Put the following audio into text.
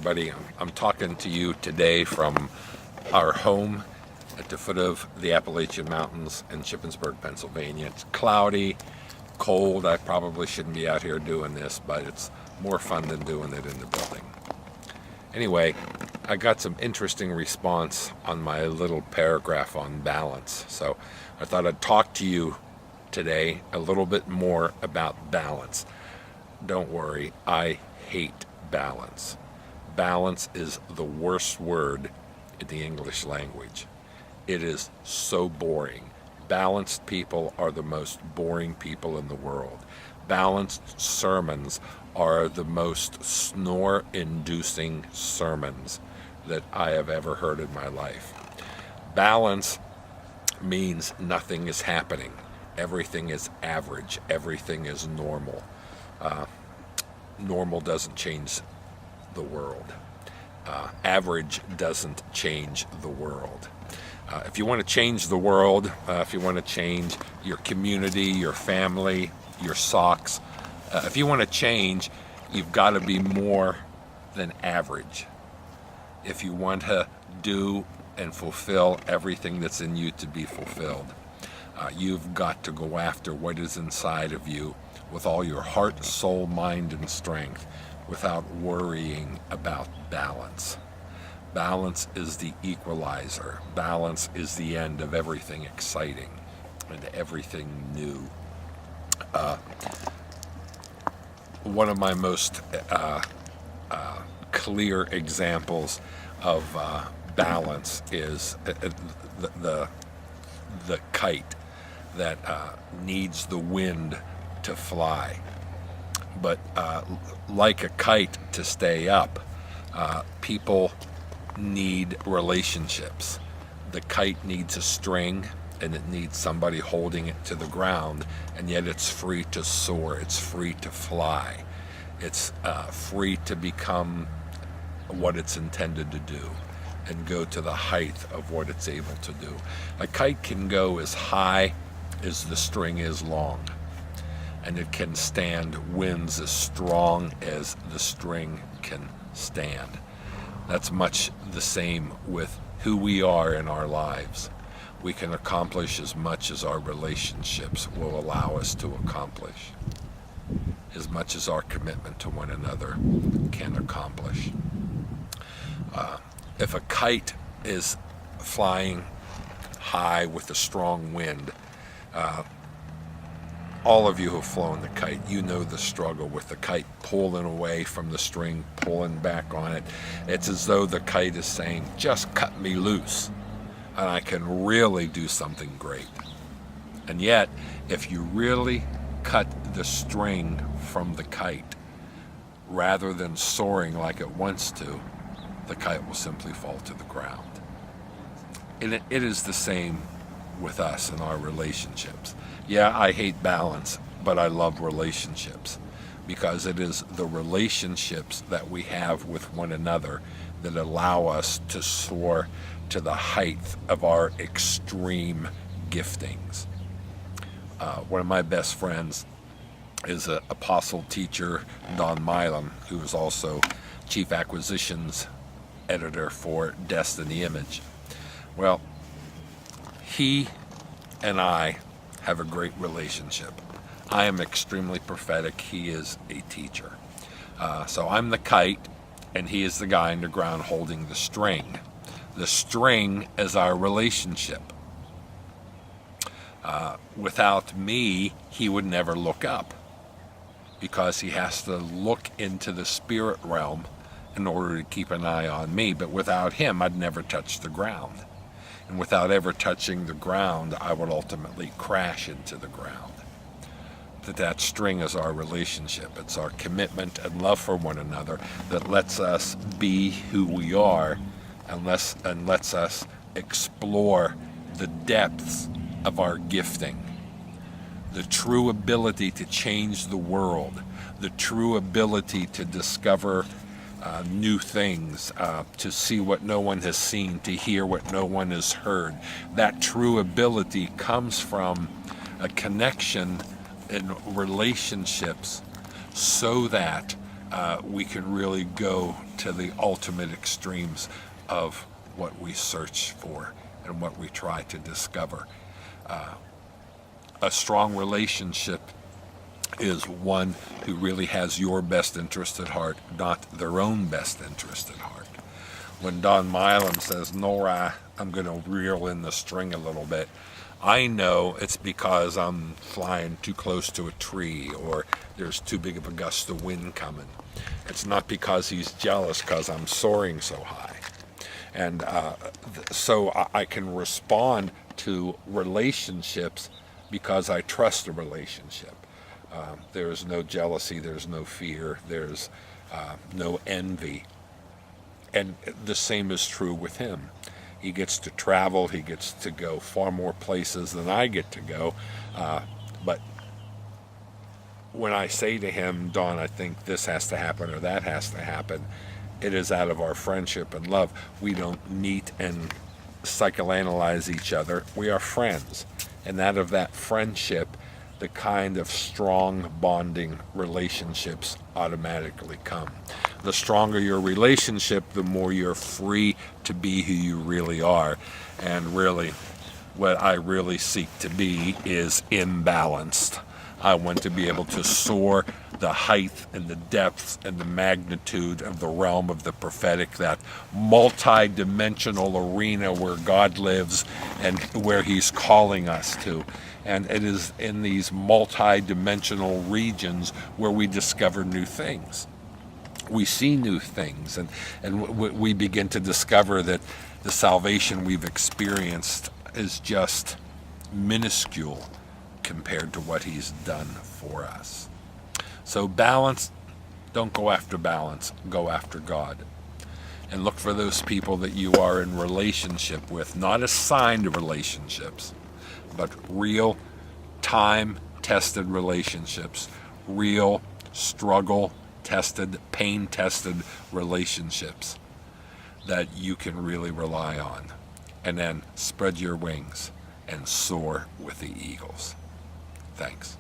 everybody. I'm talking to you today from our home at the foot of the Appalachian Mountains in Shippensburg, Pennsylvania. It's cloudy, cold. I probably shouldn't be out here doing this, but it's more fun than doing it in the building. Anyway, I got some interesting response on my little paragraph on balance. So I thought I'd talk to you today a little bit more about balance. Don't worry, I hate balance. Balance is the worst word in the English language. It is so boring. Balanced people are the most boring people in the world. Balanced sermons are the most snore-inducing sermons that I have ever heard in my life. Balance means nothing is happening. Everything is average. Everything is normal. Normal doesn't change the world. Average doesn't change the world. If you want to change the world, if you want to change your community, your family, your socks, if you want to change, you've got to be more than average. If you want to do and fulfill everything that's in you to be fulfilled, you've got to go after what is inside of you with all your heart, soul, mind, and strength without worrying about balance. Balance is the equalizer. Balance is the end of everything exciting and everything new. One of my most clear examples of balance is the kite that needs the wind to fly. But like a kite to stay up, people need relationships. The kite needs a string and it needs somebody holding it to the ground, and yet it's free to soar, it's free to fly, it's free to become what it's intended to do and go to the height of what it's able to do. A kite can go as high as the string is long, and it can stand winds as strong as the string can stand. That's much the same with who we are in our lives. We can accomplish as much as our relationships will allow us to accomplish, as much as our commitment to one another can accomplish. If a kite is flying high with a strong wind, all of you who have flown the kite, you know the struggle with the kite pulling away from the string, pulling back on it. It's as though the kite is saying, just cut me loose, and I can really do something great. And yet, if you really cut the string from the kite, rather than soaring like it wants to, the kite will simply fall to the ground. And it is the same with us in our relationships. Yeah, I hate balance, but I love relationships, because it is the relationships that we have with one another that allow us to soar to the height of our extreme giftings. One of my best friends is an apostle teacher, Don Milam, who is also chief acquisitions editor for Destiny Image. Well, he and I have a great relationship. I am extremely prophetic. He is a teacher. So I'm the kite, and he is the guy on the ground holding the string. The string is our relationship. Without me, he would never look up, because he has to look into the spirit realm in order to keep an eye on me. But without him, I'd never touch the ground. And without ever touching the ground, I would ultimately crash into the ground. That string is our relationship. It's our commitment and love for one another that lets us be who we are, and lets us explore the depths of our gifting. The true ability to change the world, the true ability to discover new things, to see what no one has seen, to hear what no one has heard. That true ability comes from a connection in relationships, so that we can really go to the ultimate extremes of what we search for and what we try to discover. A strong relationship is one who really has your best interest at heart, not their own best interest at heart. When Don Milam says, Nori, I'm going to reel in the string a little bit, I know it's because I'm flying too close to a tree or there's too big of a gust of wind coming. It's not because he's jealous because I'm soaring so high. And so I can respond to relationships because I trust a relationship. There's no jealousy, there's no fear, there's no envy. And the same is true with him. He gets to travel, he gets to go far more places than I get to go. But when I say to him, Don, I think this has to happen or that has to happen, it is out of our friendship and love. We don't meet and psychoanalyze each other. We are friends. And out of that friendship, the kind of strong bonding relationships automatically come. The stronger your relationship, the more you're free to be who you really are. And really, what I really seek to be is imbalanced. I want to be able to soar the height and the depth and the magnitude of the realm of the prophetic, that multi-dimensional arena where God lives and where he's calling us to. And it is in these multi-dimensional regions where we discover new things. We see new things, and we begin to discover that the salvation we've experienced is just minuscule compared to what he's done for us. So balance, don't go after balance, go after God. And look for those people that you are in relationship with, not assigned relationships, but real time-tested relationships, real struggle-tested, pain-tested relationships that you can really rely on. And then spread your wings and soar with the eagles. Thanks.